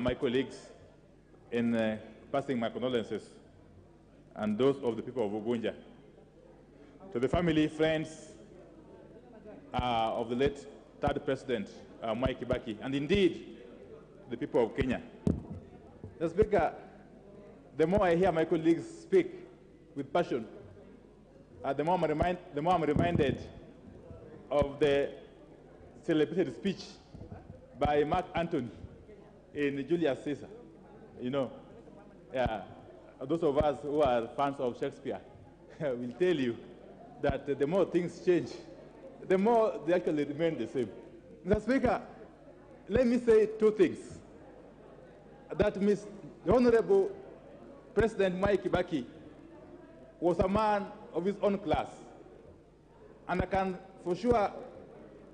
my colleagues in passing my condolences and those of the people of Ugunja. To the family, friends of the late third president, Mwai Kibaki, and indeed the people of Kenya. Mr. Speaker, the more I hear my colleagues speak with passion, the more I'm reminded of the celebrated speech by Mark Antony in Julius Caesar. You know, those of us who are fans of Shakespeare will tell you that the more things change, the more they actually remain the same. Mr. Speaker, let me say two things. That the Honorable President Mwai Kibaki was a man of his own class. And I can for sure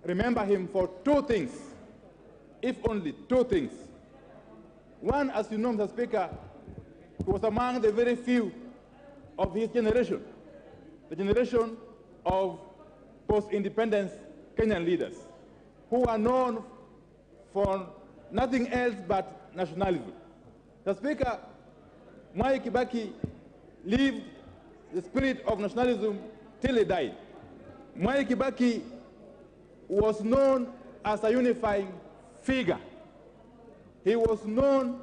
remember him for two things, if only two things. One, as you know, Mr. Speaker, he was among the very few of his generation, the generation of post-independence Kenyan leaders, who are known for nothing else but nationalism. Mr. Speaker, Mwai Kibaki lived the spirit of nationalism till he died. Mwai Kibaki was known as a unifying figure. He was known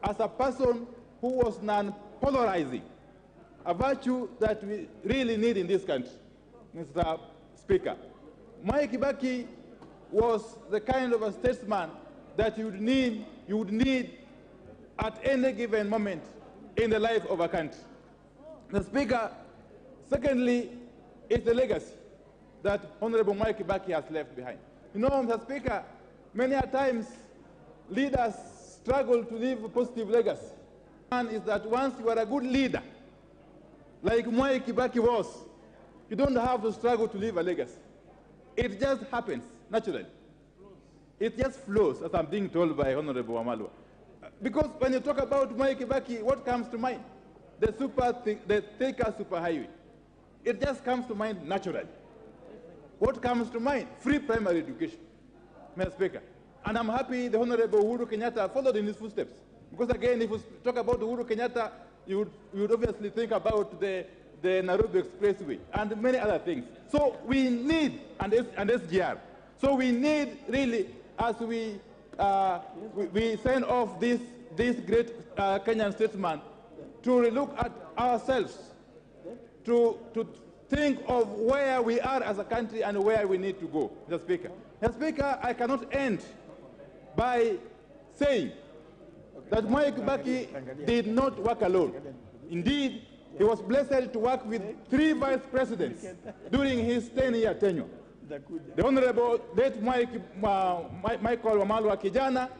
as a person who was non-polarizing, a virtue that we really need in this country, Mr. Speaker. Mwai Kibaki was the kind of a statesman that you would need at any given moment in the life of a country. Mr. Speaker, secondly, is the legacy that Honorable Mwai Kibaki has left behind. You know, Mr. Speaker, many a times leaders struggle to leave a positive legacy. One is that once you are a good leader, like Mwai Kibaki was, you don't have to struggle to leave a legacy. It just happens naturally. It just flows, as I'm being told by Honorable Wamalwa. Because when you talk about Mwai Kibaki, what comes to mind? The Thika superhighway. It just comes to mind naturally. What comes to mind? Free primary education, Mr. Speaker. And I'm happy the Honorable Uhuru Kenyatta followed in his footsteps. Because again, if we talk about Uhuru Kenyatta, you would obviously think about the Nairobi Expressway and many other things. So we need, and SGR. So we need really, as we send off this great Kenyan statesman, to look at ourselves, to think of where we are as a country and where we need to go, Mr. Speaker. Mr. Speaker, I cannot end by saying that Mwai Kibaki did not work alone. Indeed, he was blessed to work with 3 vice presidents during his 10-year tenure. The Honorable late Michael Wamalwa Kijana,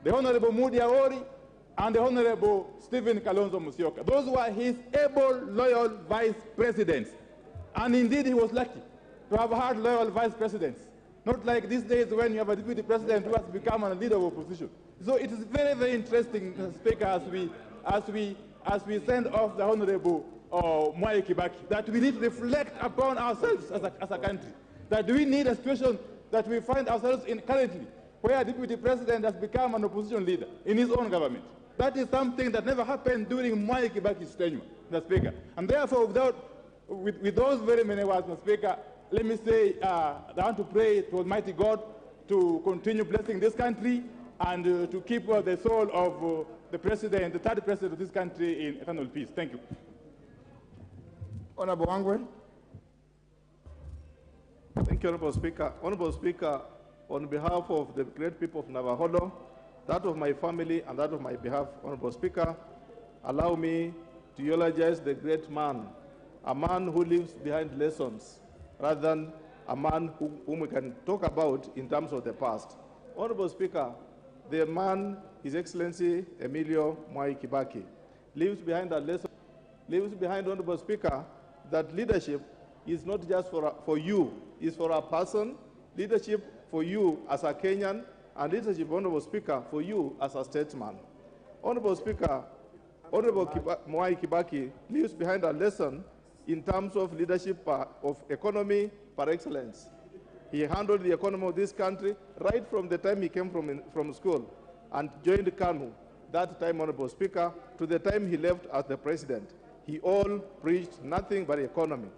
the Honorable Mudi Awori, and the Honorable Stephen Kalonzo Musyoka. Those were his able, loyal vice presidents. And indeed, he was lucky to have had loyal vice presidents. Not like these days when you have a deputy president who has become a leader of opposition. So it is very, very interesting, Mr. Speaker, as we send off the Honorable Mwai Kibaki, that we need to reflect upon ourselves as a country. That we need a situation that we find ourselves in currently, where a deputy president has become an opposition leader in his own government. That is something that never happened during Mwai Kibaki's tenure, Mr. Speaker. And therefore, with those very many words, Mr. Speaker, let me say I want to pray to Almighty God to continue blessing this country and to keep the soul of the president, the third president of this country, in eternal peace. Thank you. Honorable Wangwe. Thank you, Honorable Speaker. Honorable Speaker, on behalf of the great people of Navajo, that of my family and that of my behalf, Honorable Speaker, allow me to eulogize the great man, a man who leaves behind lessons, rather than a man whom we can talk about in terms of the past. Honorable Speaker, the man, His Excellency Emilio Mwai Kibaki, leaves behind a lesson, leaves behind, Honorable Speaker, that leadership is not just for you, it's for a person, leadership for you as a Kenyan, and leadership, Honorable Speaker, for you as a statesman. Honorable Speaker, Honorable Mwai Kibaki leaves behind a lesson in terms of leadership of economy par excellence. He handled the economy of this country right from the time he came from school. and joined KANU, that time, Honorable Speaker, to the time he left as the president. He all preached nothing but economy.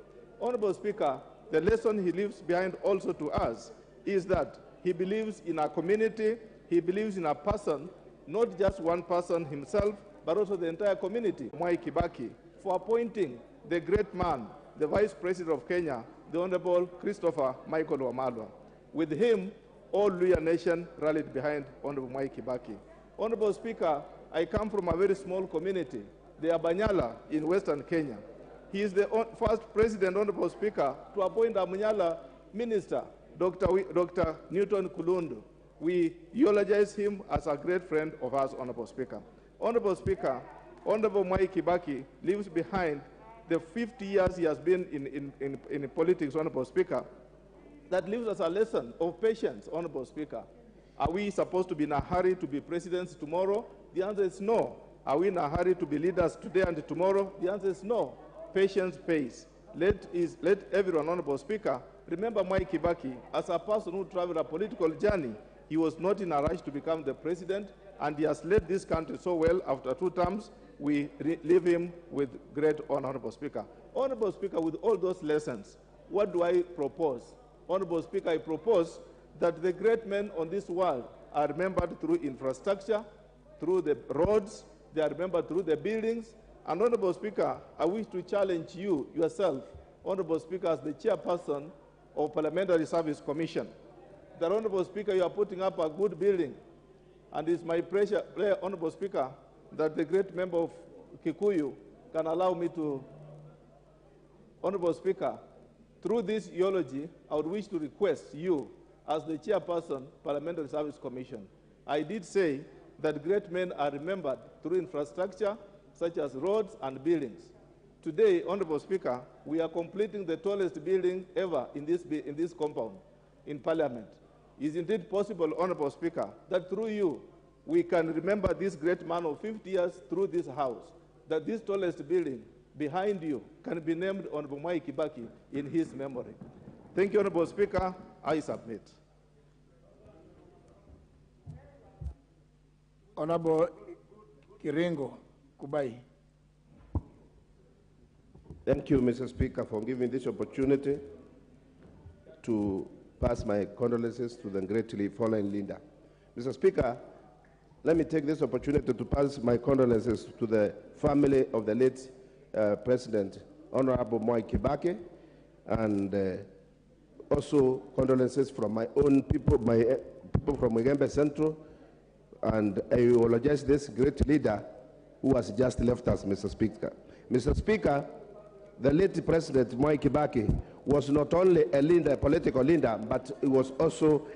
Honorable Speaker, the lesson he leaves behind also to us is that he believes in a community, he believes in a person, not just one person himself, but also the entire community. Mwai Kibaki, for appointing the great man, the Vice President of Kenya, the Honorable Christopher Michael Wamalwa. With him, all Luhya nation rallied behind Honorable Mwai Kibaki. Honorable Speaker, I come from a very small community, the Abanyala in Western Kenya. He is the first president, Honorable Speaker, to appoint a Munyala minister, Dr. Newton Kulundu. We eulogize him as a great friend of ours, Honorable Speaker. Honorable Speaker, Honorable Mwai Kibaki leaves behind the 50 years he has been in politics, Honorable Speaker. That leaves us a lesson of patience, Honorable Speaker. Are we supposed to be in a hurry to be presidents tomorrow? The answer is no. Are we in a hurry to be leaders today and tomorrow? The answer is no. Patience pays. Let everyone, Honorable Speaker, remember Mwai Kibaki as a person who traveled a political journey. He was not in a rush to become the president, and he has led this country so well after 2 terms. We leave him with great honor, Honorable Speaker. Honorable Speaker, with all those lessons, what do I propose? Honorable Speaker, I propose that the great men on this world are remembered through infrastructure, through the roads, they are remembered through the buildings. And Honorable Speaker, I wish to challenge you yourself, Honorable Speaker, as the chairperson of Parliamentary Service Commission. That, Honorable Speaker, you are putting up a good building. And it's my prayer, Honorable Speaker, that the great member of Kikuyu can allow me to, Honorable Speaker, through this eulogy, I would wish to request you, as the chairperson, Parliamentary Service Commission. I did say that great men are remembered through infrastructure, such as roads and buildings. Today, Honorable Speaker, we are completing the tallest building ever in this compound, in Parliament. Is it indeed possible, Honorable Speaker, that through you, we can remember this great man of 50 years through this house, that this tallest building behind you can be named Honorable Mwai Kibaki in his memory? Thank you, Honorable Speaker. I submit. Honorable Kirengo Kubai. Thank you, Mr. Speaker, for giving this opportunity to pass my condolences to the greatly fallen leader. Mr. Speaker, let me take this opportunity to pass my condolences to the family of the late President, Honorable Mwai Kibaki, and also condolences from my own people, people from Mutembei Central, and I eulogize this great leader who has just left us, Mr. Speaker. Mr. Speaker, the late President Mwai Kibaki was not only a leader, a political leader, but he was also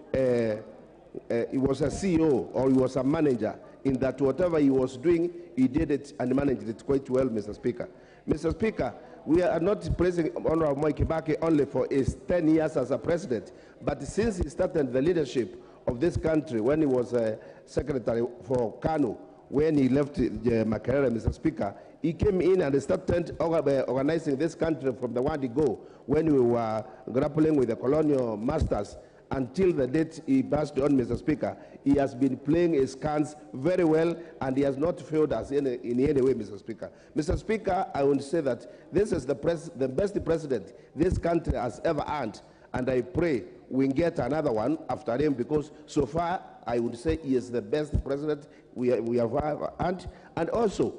he was a CEO, or he was a manager, in that whatever he was doing, he did it and managed it quite well, Mr. Speaker. Mr. Speaker, we are not praising Honorable Mwai Kibaki only for his 10 years as a president, but since he started the leadership of this country, when he was a secretary for KANU, when he left Makerere, Mr. Speaker, he came in and started organizing this country from the word go, when we were grappling with the colonial masters, until the date he passed on, Mr. Speaker. He has been playing his cards very well, and he has not failed us in any way, Mr. Speaker. Mr. Speaker, I would say that this is the best president this country has ever earned, and I pray we get another one after him, because so far I would say he is the best president we have ever earned. And also,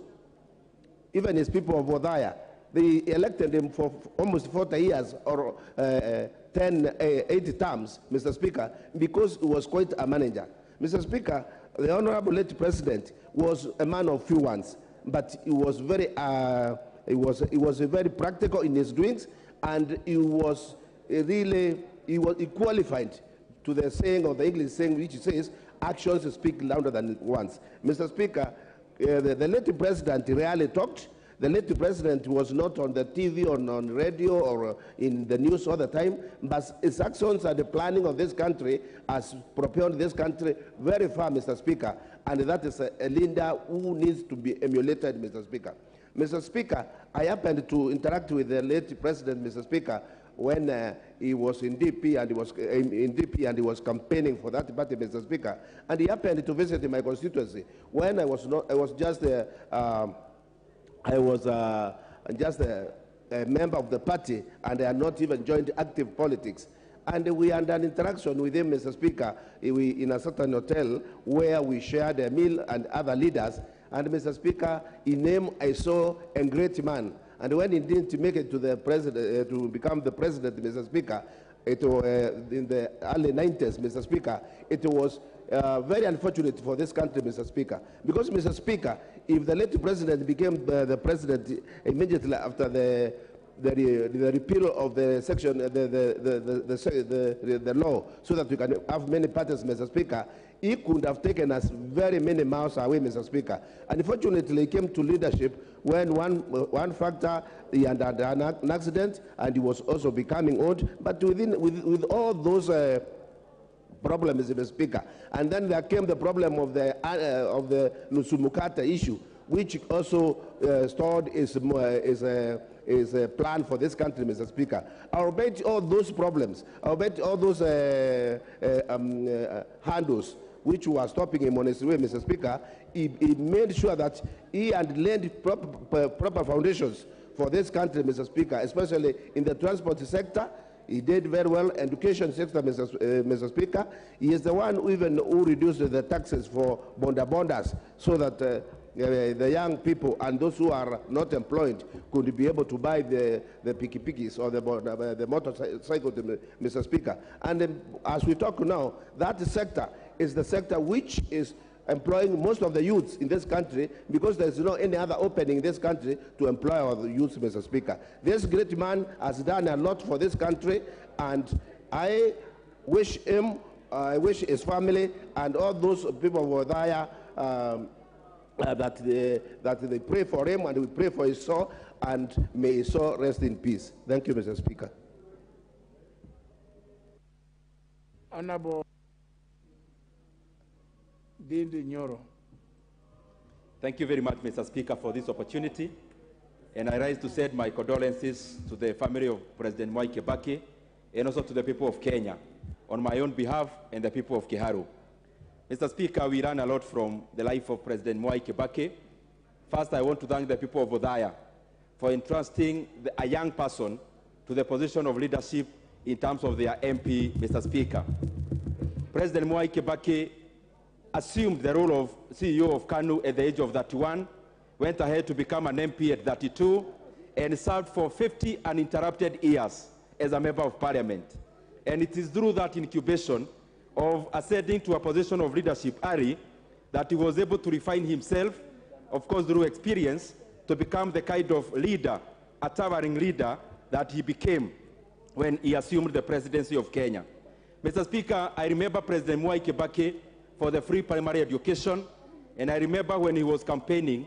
even his people of Odaya, they elected him for almost 40 years, or 80 terms, Mr. Speaker, because he was quite a manager. Mr. Speaker, the Honorable late President was a man of few words, but he was very, very practical in his doings, and he was he qualified to the saying of the English saying, which says, actions speak louder than words. Mr. Speaker, the late President rarely talked. The late President was not on the TV, on radio, or in the news all the time, but his actions and the planning of this country has propelled this country very far, Mr. Speaker, and that is a leader who needs to be emulated, Mr. Speaker. Mr. Speaker, I happened to interact with the late President, Mr. Speaker, when he was in DP and he was in DP and he was campaigning for that party, Mr. Speaker, and he happened to visit in my constituency when I was just a member of the party, and I had not even joined active politics. And we had an interaction with him, Mr. Speaker, in a certain hotel where we shared a meal and other leaders. And Mr. Speaker, in him I saw a great man. And when he didn't make it to the president, to become the president, Mr. Speaker, it was in the early 90s, Mr. Speaker, it was very unfortunate for this country, Mr. Speaker. Because, Mr. Speaker, if the late president became the president immediately after the repeal of the section, the law, so that we can have many parties, Mr. Speaker, he could have taken us very many miles away, Mr. Speaker. Unfortunately, he came to leadership when one factor, he had an accident and he was also becoming old. But with all those problems, Mr. Speaker, and then there came the problem of the Nusumukata issue, which also stored is a plan for this country, Mr. Speaker. I'll bet all those problems, I'll bet all those handles which were stopping him on his way, Mr. Speaker, he made sure that he had laid proper foundations for this country, Mr. Speaker, especially in the transport sector. He did very well. Education sector, Mr. Speaker. He is the one who reduced the taxes for bondas so that the young people and those who are not employed could be able to buy the pikis or the motorcycle, Mr. Speaker. And as we talk now, that sector is the sector which is employing most of the youths in this country, because there's no any other opening in this country to employ our youths, Mr. Speaker. This great man has done a lot for this country, and I wish him, I wish his family and all those people who were there that they pray for him, and we pray for his soul, and may his soul rest in peace. Thank you, Mr. Speaker. Honorable Dindi Nyoro. Thank you very much, Mr. Speaker, for this opportunity. And I rise to send my condolences to the family of President Mwai Kibaki and also to the people of Kenya on my own behalf and the people of Kiharu. Mr. Speaker, we learn a lot from the life of President Mwai Kibaki. First, I want to thank the people of Odaya for entrusting a young person to the position of leadership in terms of their MP, Mr. Speaker. President Mwai Kibaki assumed the role of CEO of KANU at the age of 31, went ahead to become an MP at 32, and served for 50 uninterrupted years as a member of parliament. And it is through that incubation of ascending to a position of leadership early that he was able to refine himself, of course through experience, to become the kind of leader, a towering leader that he became when he assumed the presidency of Kenya. Mr. Speaker, I remember President Mwai Kibaki for the free primary education, and I remember when he was campaigning,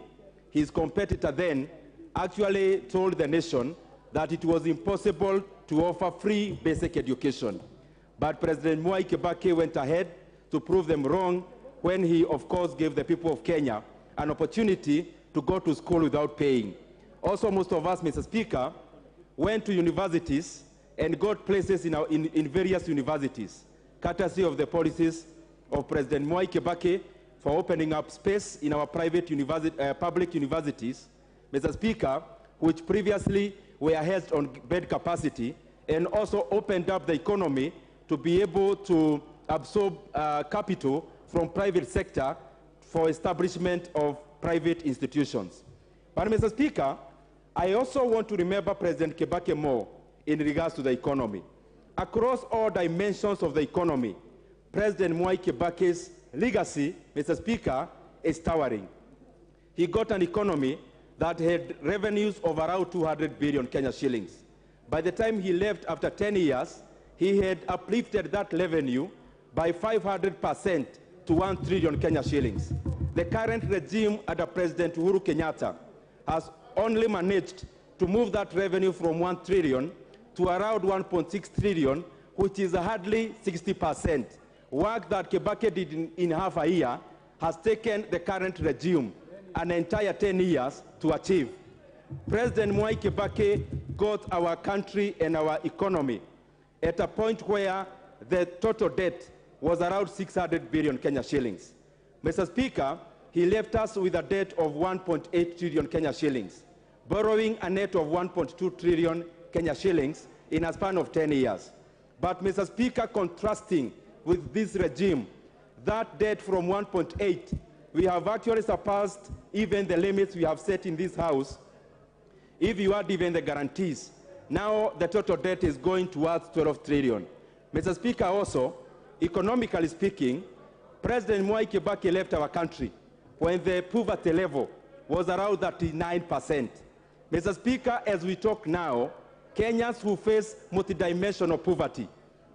his competitor then actually told the nation that it was impossible to offer free basic education. But President Mwai Kibaki went ahead to prove them wrong when he, of course, gave the people of Kenya an opportunity to go to school without paying. Also, most of us, Mr. Speaker, went to universities and got places in various universities, courtesy of the policies of President Mwai Kibaki for opening up space in our private public universities, Mr. Speaker, which previously were held on bed capacity, and also opened up the economy to be able to absorb capital from private sector for establishment of private institutions. But Mr. Speaker, I also want to remember President Kibaki more in regards to the economy. Across all dimensions of the economy, President Mwai Kibaki's legacy, Mr. Speaker, is towering. He got an economy that had revenues of around 200 billion Kenya shillings. By the time he left after 10 years, he had uplifted that revenue by 500% to 1 trillion Kenya shillings. The current regime under President Uhuru Kenyatta has only managed to move that revenue from 1 trillion to around 1.6 trillion, which is hardly 60%. Work that Kibaki did in half a year has taken the current regime an entire 10 years to achieve. President Mwai Kibaki got our country and our economy at a point where the total debt was around 600 billion Kenya shillings. Mr. Speaker, he left us with a debt of 1.8 trillion Kenya shillings, borrowing a net of 1.2 trillion Kenya shillings in a span of 10 years. But, Mr. Speaker, contrasting with this regime, that debt from 1.8, we have actually surpassed even the limits we have set in this House. If you add even the guarantees, now the total debt is going towards 12 trillion. Mr. Speaker, also, economically speaking, President Mwai Kibaki left our country when the poverty level was around 39%. Mr. Speaker, as we talk now, Kenyans who face multidimensional poverty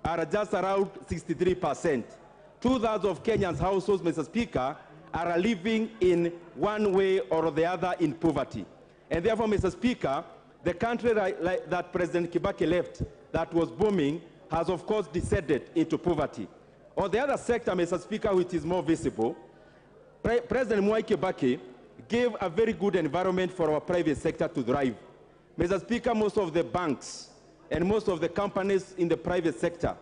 are just around 63%. Two-thirds of Kenyans' households, Mr. Speaker, are living in one way or the other in poverty. And therefore, Mr. Speaker, the country that President Kibaki left that was booming has, of course, descended into poverty. On the other sector, Mr. Speaker, which is more visible, President Mwai Kibaki gave a very good environment for our private sector to thrive. Mr. Speaker, most of the banks and most of the companies in the private sector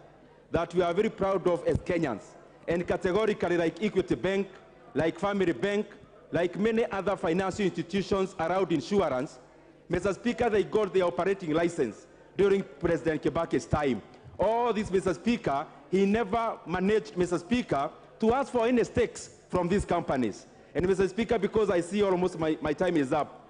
that we are very proud of as Kenyans, and categorically like Equity Bank, like Family Bank, like many other financial institutions around insurance, Mr. Speaker, they got their operating license during President Kibaki's time. All this, Mr. Speaker, he never managed, Mr. Speaker, to ask for any stakes from these companies. And Mr. Speaker, because I see almost my time is up,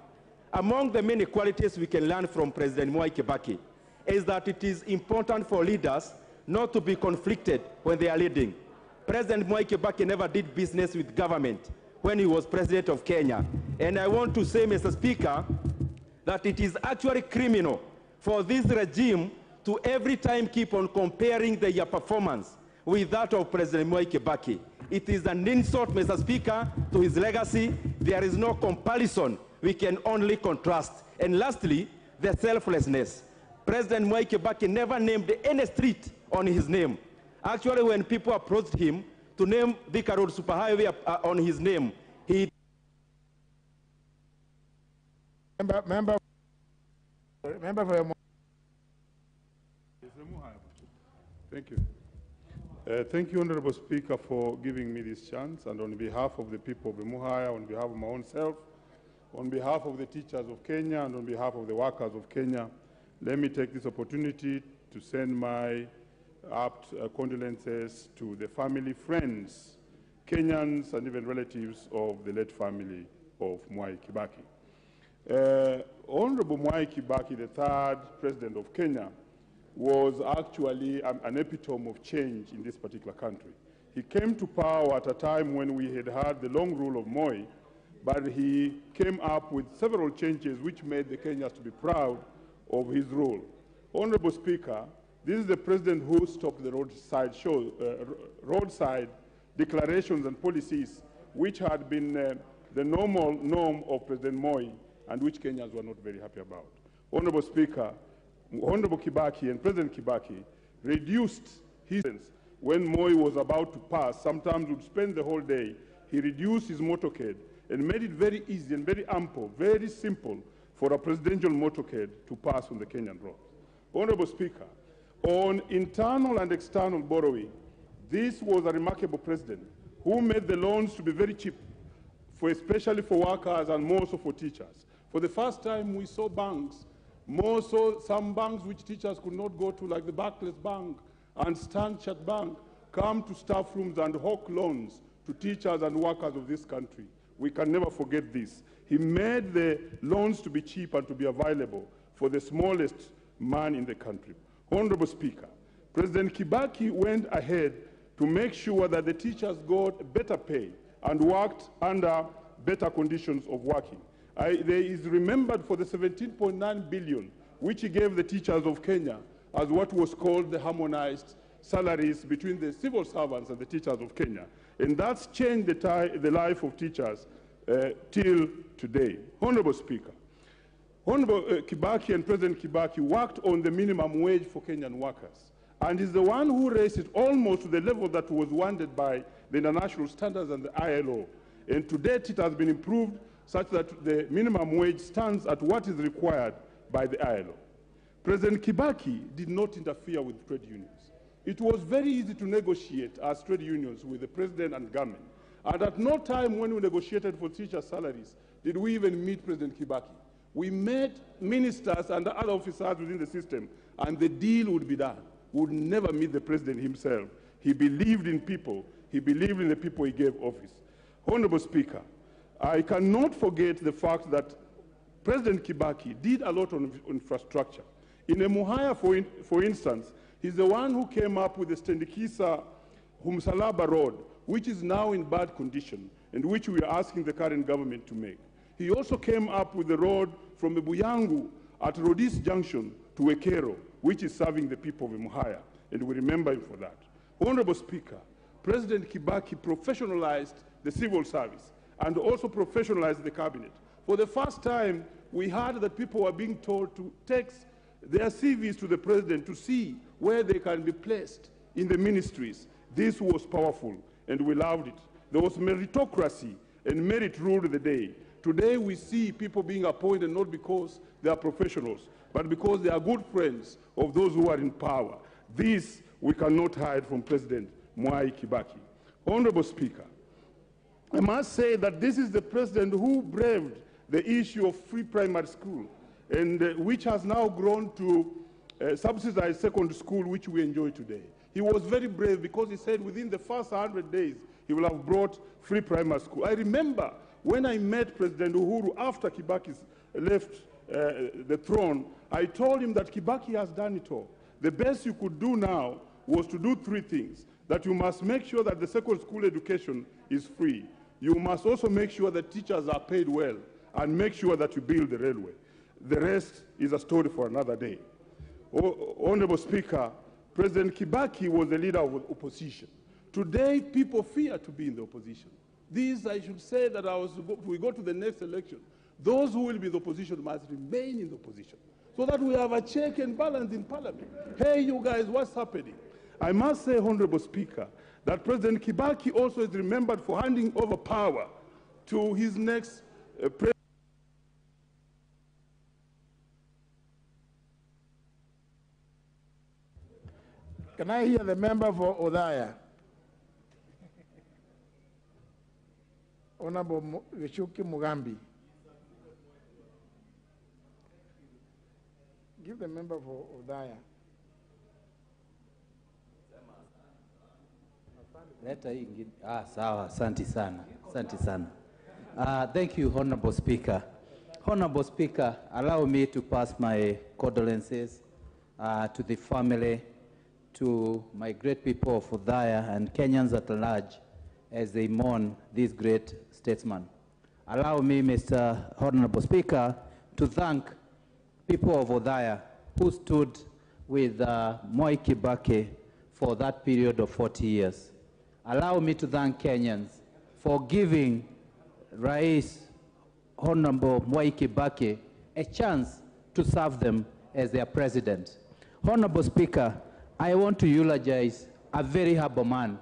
among the many qualities we can learn from President Mwai Kibaki is that it is important for leaders not to be conflicted when they are leading. President Mwai Kibaki never did business with government when he was president of Kenya. And I want to say, Mr. Speaker, that it is actually criminal for this regime to every time keep on comparing their performance with that of President Mwai Kibaki. It is an insult, Mr. Speaker, to his legacy. There is no comparison. We can only contrast. And lastly, the selflessness. President Mwai Kibaki never named any street on his name. Actually, when people approached him to name Thika Road Superhighway on his name, he... Member for your... Thank you. Thank you, Honorable Speaker, for giving me this chance. And on behalf of the people of Emuhaya, on behalf of my own self, on behalf of the teachers of Kenya, and on behalf of the workers of Kenya, let me take this opportunity to send my apt condolences to the family, friends, Kenyans, and even relatives of the late family of Mwai Kibaki. Honorable Mwai Kibaki, the third president of Kenya, was actually an epitome of change in this particular country. He came to power at a time when we had had the long rule of Mwai, but he came up with several changes which made the Kenyans to be proud of his rule. Honorable Speaker, this is the president who stopped the roadside declarations and policies which had been the normal norm of President Moi and which Kenyans were not very happy about. Honorable Speaker, Honorable Kibaki and President Kibaki reduced his when Moi was about to pass. Sometimes would spend the whole day. He reduced his motorcade and made it very easy and very ample, very simple for a presidential motorcade to pass on the Kenyan roads. Honorable Speaker, on internal and external borrowing, this was a remarkable president who made the loans to be very cheap, especially for workers and more so for teachers. For the first time, we saw banks, more so some banks which teachers could not go to, like the Barclays Bank and Standard Bank, come to staff rooms and hawk loans to teachers and workers of this country. We can never forget this. He made the loans to be cheap and to be available for the smallest man in the country. Honorable Speaker, President Kibaki went ahead to make sure that the teachers got better pay and worked under better conditions of working. There is remembered for the 17.9 billion which he gave the teachers of Kenya as what was called the harmonized salaries between the civil servants and the teachers of Kenya. And that's changed the life of teachers till today. Honorable Speaker, Honorable Kibaki and President Kibaki worked on the minimum wage for Kenyan workers, and is the one who raised it almost to the level that was wanted by the international standards and the ILO. And to date, it has been improved such that the minimum wage stands at what is required by the ILO. President Kibaki did not interfere with trade unions. It was very easy to negotiate as trade unions with the president and government. And at no time when we negotiated for teacher salaries did we even meet President Kibaki. We met ministers and other officers within the system, and the deal would be done. We would never meet the president himself. He believed in people. He believed in the people he gave office. Honorable Speaker, I cannot forget the fact that President Kibaki did a lot on infrastructure. In Emuhaya, for instance, he's the one who came up with the Stendikisa Humsalaba Road, which is now in bad condition and which we are asking the current government to make. He also came up with the road from Buyangu at Rodis Junction to Ekero, which is serving the people of Emuhaya, and we remember him for that. Honorable Speaker, President Kibaki professionalized the civil service and also professionalized the cabinet. For the first time, we heard that people were being told to text their CVs to the president to see where they can be placed in the ministries. This was powerful, and we loved it. There was meritocracy, and merit ruled the day. Today, we see people being appointed not because they are professionals, but because they are good friends of those who are in power. This we cannot hide from President Mwai Kibaki. Honorable Speaker, I must say that this is the president who braved the issue of free primary school, and which has now grown to subsidized secondary school, which we enjoy today. He was very brave because he said within the first 100 days, he will have brought free primary school. I remember when I met President Uhuru after Kibaki left the throne, I told him that Kibaki has done it all. The best you could do now was to do three things: that you must make sure that the secondary school education is free. You must also make sure that teachers are paid well, and make sure that you build the railway. The rest is a story for another day. Honorable Speaker, President Kibaki was the leader of the opposition. Today, people fear to be in the opposition. This, I should say that if we go to the next election, those who will be in the opposition must remain in the opposition, so that we have a check and balance in Parliament. Hey, you guys, what's happening? I must say, Honorable Speaker, that President Kibaki also is remembered for handing over power to his next president. Can I hear the member for Odaya? Honorable Vishuki Mugambi. Give the member for Odaya. Sawa, asante sana. Asante sana. Thank you, Honorable Speaker. Honorable Speaker, allow me to pass my condolences to the family, to my great people of Odaya and Kenyans at large as they mourn this great statesman. Allow me, Mr. Honorable Speaker, to thank people of Odaya who stood with Mwai Kibaki for that period of 40 years. Allow me to thank Kenyans for giving Rais Honorable Mwai Kibaki a chance to serve them as their president. Honorable Speaker, I want to eulogize a very humble man.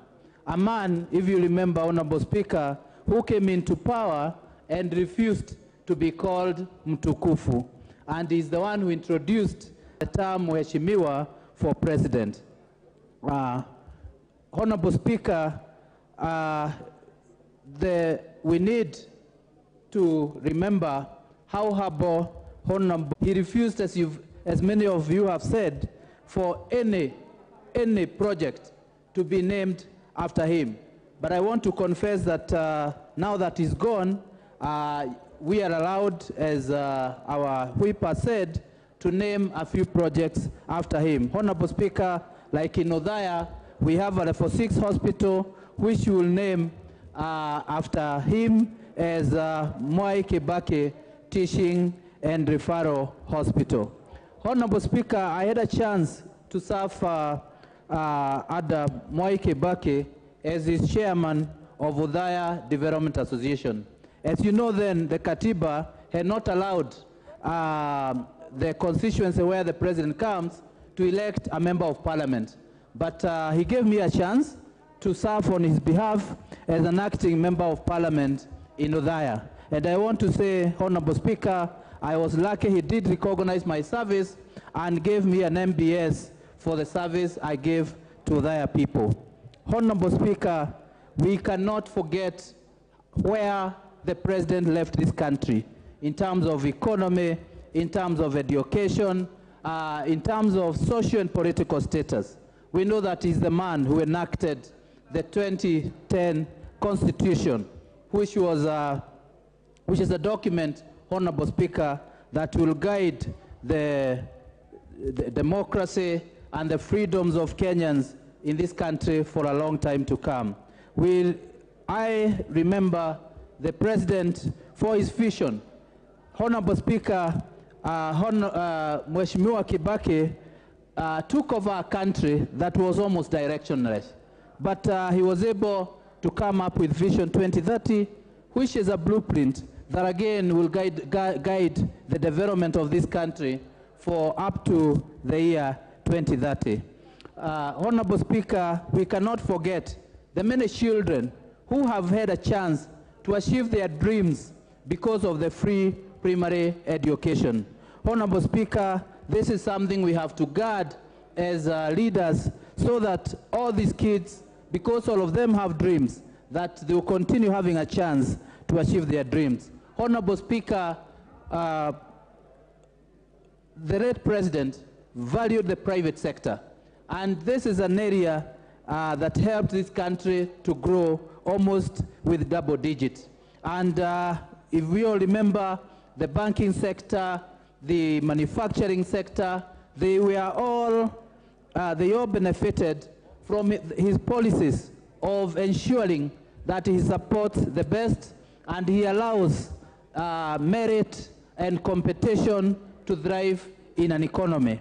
A man, if you remember, Honorable Speaker, who came into power and refused to be called Mtukufu, and is the one who introduced the term Mheshimiwa for president. Honorable Speaker, we need to remember how humble, honorable, he refused, as many of you have said, for any project to be named after him. But I want to confess that now that he's gone, we are allowed, as our whip has said, to name a few projects after him. Honorable Speaker, like in Odaya, we have a Level 6 hospital, which we will name after him as Mwai Kibaki Teaching and Referral Hospital. Honorable Speaker, I had a chance to serve under Mwai Kibaki as his chairman of Odaya Development Association. As you know then, the Katiba had not allowed the constituency where the president comes to elect a member of parliament. But he gave me a chance to serve on his behalf as an acting member of parliament in Odaya. And I want to say, Honorable Speaker, I was lucky he did recognize my service and gave me an MBS for the service I gave to their people. Honorable Speaker, we cannot forget where the president left this country in terms of economy, in terms of education, in terms of social and political status. We know that he's the man who enacted the 2010 Constitution, which is a document, Honorable Speaker, that will guide the democracy and the freedoms of Kenyans in this country for a long time to come. I remember the president for his vision. Honorable Speaker, Mheshimiwa Kibaki took over a country that was almost directionless. But he was able to come up with Vision 2030, which is a blueprint that again will guide the development of this country for up to the year 2030. Honorable Speaker, we cannot forget the many children who have had a chance to achieve their dreams because of the free primary education. Honorable Speaker, this is something we have to guard as leaders so that all these kids, because all of them have dreams, that they will continue having a chance to achieve their dreams. Honorable Speaker, the late president valued the private sector, and this is an area that helped this country to grow almost with double digits. And if we all remember, the banking sector, the manufacturing sector, they all benefited from his policies of ensuring that he supports the best and he allows merit and competition to thrive in an economy.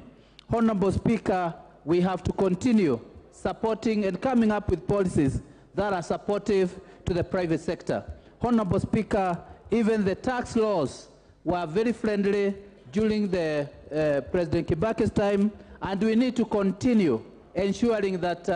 Honorable Speaker, we have to continue supporting and coming up with policies that are supportive to the private sector. Honorable Speaker, even the tax laws were very friendly during the President Kibaki's time, and we need to continue ensuring that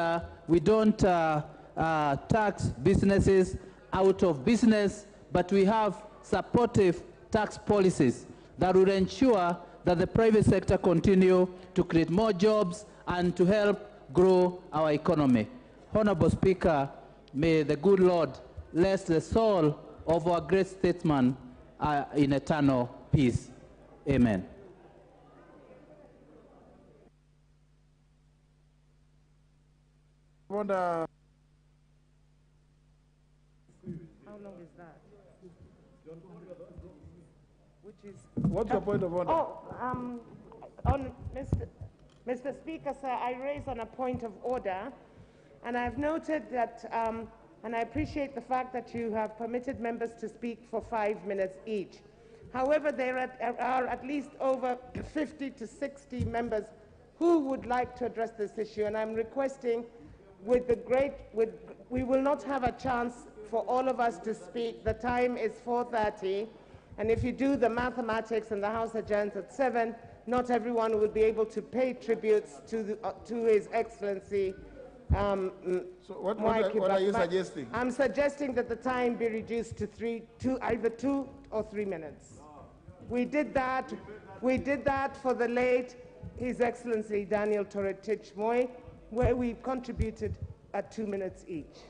we don't tax businesses out of business, but we have supportive tax policies that will ensure that the private sector continue to create more jobs and to help grow our economy. Honorable Speaker, may the good Lord bless the soul of our great statesman in eternal peace. Amen. How long is that? Which is What's your point of order? Mr. Speaker, sir, I raise on a point of order, and I've noted that, and I appreciate the fact that you have permitted members to speak for 5 minutes each. However, there are at least over 50 to 60 members who would like to address this issue, and I'm requesting we will not have a chance for all of us to speak. The time is 4:30, and if you do the mathematics and the House adjourns at 7, not everyone will be able to pay tributes to His Excellency. So what are you suggesting? I'm suggesting that the time be reduced to either 2 or 3 minutes. We did that for the late His Excellency Daniel Toroitich Mwai, where we contributed at 2 minutes each.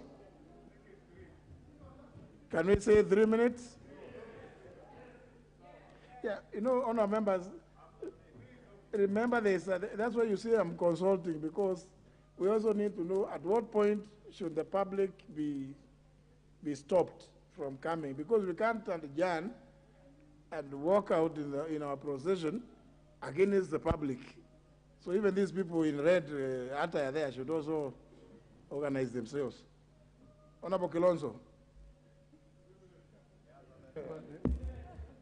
Can we say 3 minutes? Yeah, honourable members, remember this, that's why you see I'm consulting, because we also need to know at what point should the public be stopped from coming, because we can't adjourn and walk out in our procession against the public. So even these people in red attire there should also organize themselves. Honorable Kilonzo.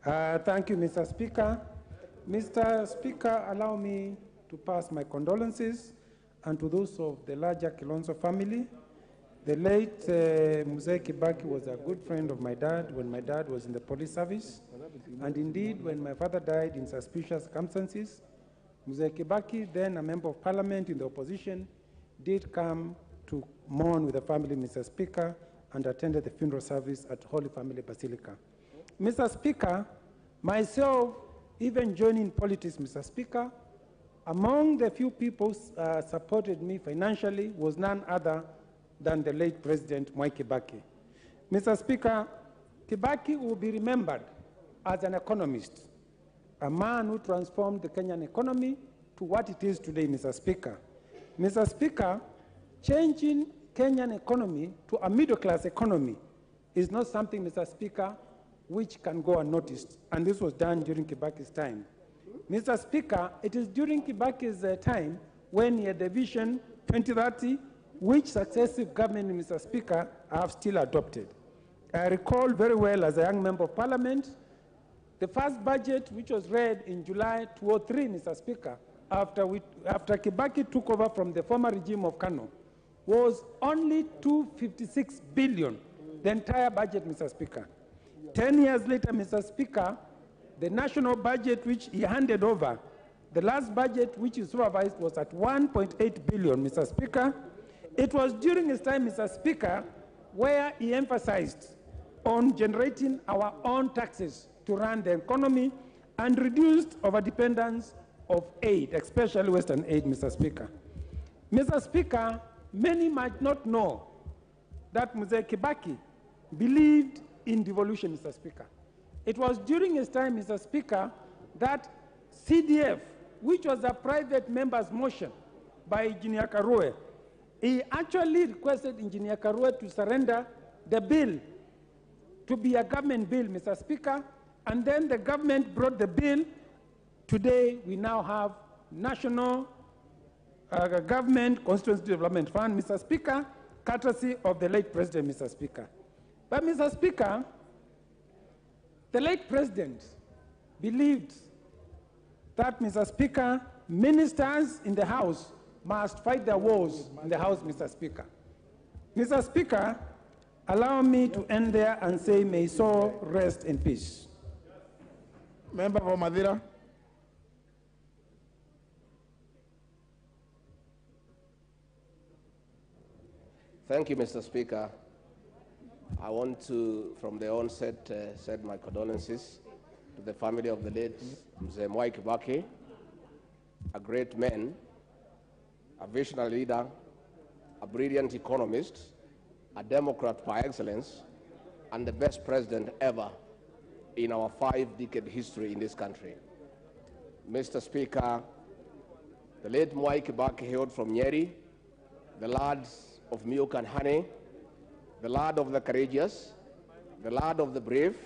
Thank you, Mr. Speaker. Mr. Speaker, allow me to pass my condolences and to those of the larger Kilonzo family. The late Mzee Kibaki was a good friend of my dad when my dad was in the police service. And indeed, when my father died in suspicious circumstances, Mzee Kibaki, then a member of parliament in the opposition, did come to mourn with the family, Mr. Speaker, and attended the funeral service at Holy Family Basilica. Mr. Speaker, myself even joining politics, Mr. Speaker, among the few people supported me financially was none other than the late President Mwai Kibaki. Mr. Speaker, Kibaki will be remembered as an economist, a man who transformed the Kenyan economy to what it is today, Mr. Speaker. Mr. Speaker, changing Kenyan economy to a middle-class economy is not something, Mr. Speaker, which can go unnoticed, and this was done during Kibaki's time. Mr. Speaker, it is during Kibaki's time when he had the Vision 2030, which successive government, Mr. Speaker, have still adopted. I recall very well as a young member of Parliament, the first budget, which was read in July 2003, Mr. Speaker, after Kibaki took over from the former regime of Kano, was only 256 billion, the entire budget, Mr. Speaker. 10 years later, Mr. Speaker, the national budget which he handed over, the last budget which he supervised was at 1.8 billion, Mr. Speaker. It was during his time, Mr. Speaker, where he emphasized on generating our own taxes to run the economy and reduced our dependence of aid, especially Western aid, Mr. Speaker. Mr. Speaker, many might not know that Mzee Kibaki believed in devolution, Mr. Speaker. It was during his time, Mr. Speaker, that CDF, which was a private member's motion by Engineer Karue, he actually requested Engineer Karue to surrender the bill to be a government bill, Mr. Speaker, and then the government brought the bill. Today, we now have National Government Constituency Development Fund, Mr. Speaker, courtesy of the late President, Mr. Speaker. But, Mr. Speaker, the late President believed that, Mr. Speaker, ministers in the House must fight their wars in the House, Mr. Speaker. Mr. Speaker, allow me to end there and say, may his soul rest in peace. Member for Madira. Thank you, Mr. Speaker. I want to, from the onset, send my condolences to the family of the late Mzee Mwai Kibaki, a great man, a visionary leader, a brilliant economist, a Democrat par excellence, and the best president ever in our 5-decade history in this country. Mr. Speaker, the late Mwai Kibaki hailed from Nyeri, the lads of milk and honey, the land of the courageous, the land of the brave,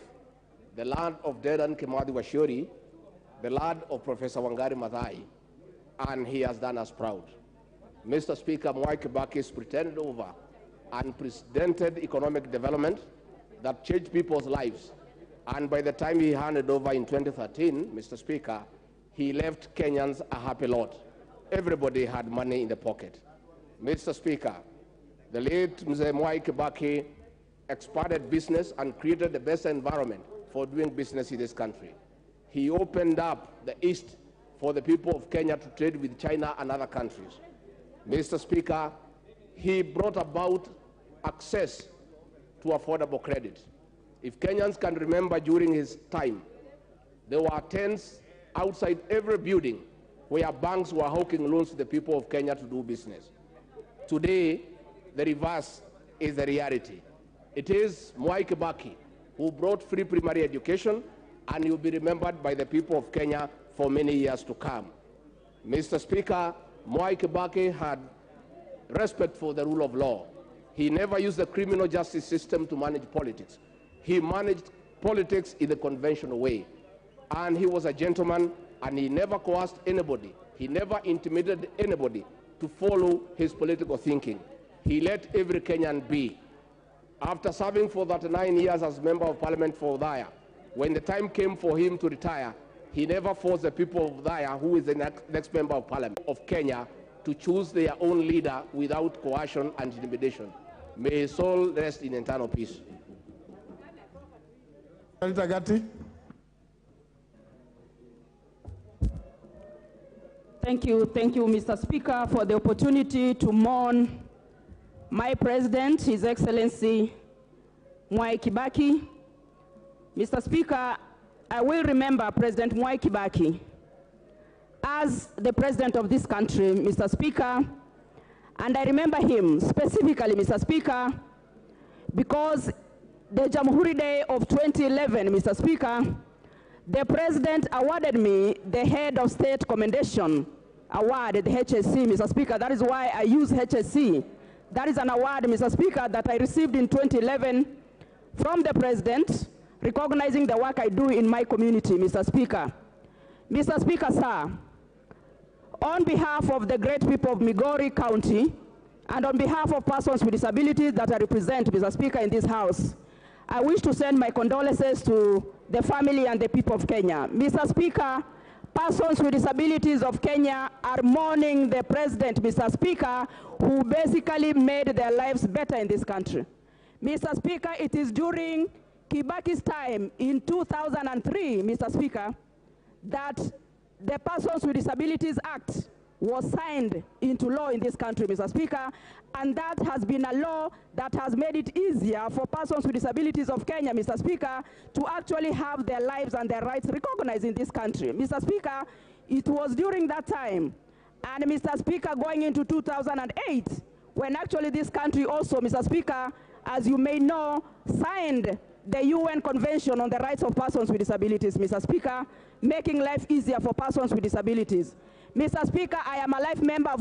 the land of Dedan Kimathi Washuri, the land of Professor Wangari Maathai, and he has done us proud. Mr. Speaker, Mwai Kibaki's pretended over unprecedented economic development that changed people's lives, and by the time he handed over in 2013, Mr. Speaker, he left Kenyans a happy lot. Everybody had money in the pocket. Mr. Speaker, the late Mzee Mwai Kibaki expanded business and created the best environment for doing business in this country. He opened up the East for the people of Kenya to trade with China and other countries. Mr. Speaker, he brought about access to affordable credit. If Kenyans can remember during his time, there were tents outside every building where banks were hawking loans to the people of Kenya to do business. Today, the reverse is the reality. It is Mwai Kibaki who brought free primary education, and he will be remembered by the people of Kenya for many years to come. Mr. Speaker, Mwai Kibaki had respect for the rule of law. He never used the criminal justice system to manage politics. He managed politics in the conventional way. And he was a gentleman, and he never coerced anybody. He never intimidated anybody to follow his political thinking. He let every Kenyan be. After serving for 39 years as Member of Parliament for Udaya, when the time came for him to retire, he never forced the people of Udaya, who is the next Member of Parliament of Kenya, to choose their own leader without coercion and intimidation. May his soul rest in eternal peace. Rigathi. Thank you, Mr. Speaker, for the opportunity to mourn my president, His Excellency Mwai Kibaki. Mr. Speaker, I will remember President Mwai Kibaki as the president of this country, Mr. Speaker, and I remember him specifically, Mr. Speaker, because the Jamhuri Day of 2011, Mr. Speaker, the president awarded me the Head of State Commendation Award, the HSC, Mr. Speaker. That is why I use HSC. That is an award, Mr. Speaker, that I received in 2011 from the president, recognizing the work I do in my community, Mr. Speaker. Mr. Speaker, sir, on behalf of the great people of Migori County, and on behalf of persons with disabilities that I represent, Mr. Speaker, in this House, I wish to send my condolences to the family and the people of Kenya. Mr. Speaker, persons with disabilities of Kenya are mourning the president, Mr. Speaker, who basically made their lives better in this country. Mr. Speaker, it is during Kibaki's time in 2003, Mr. Speaker, that the Persons with Disabilities Act was signed into law in this country, Mr. Speaker, and that has been a law that has made it easier for persons with disabilities of Kenya, Mr. Speaker, to actually have their lives and their rights recognized in this country. Mr. Speaker, it was during that time, and Mr. Speaker, going into 2008, when actually this country also, Mr. Speaker, as you may know, signed the UN Convention on the Rights of Persons with Disabilities, Mr. Speaker, making life easier for persons with disabilities. Mr. Speaker, I am a life member of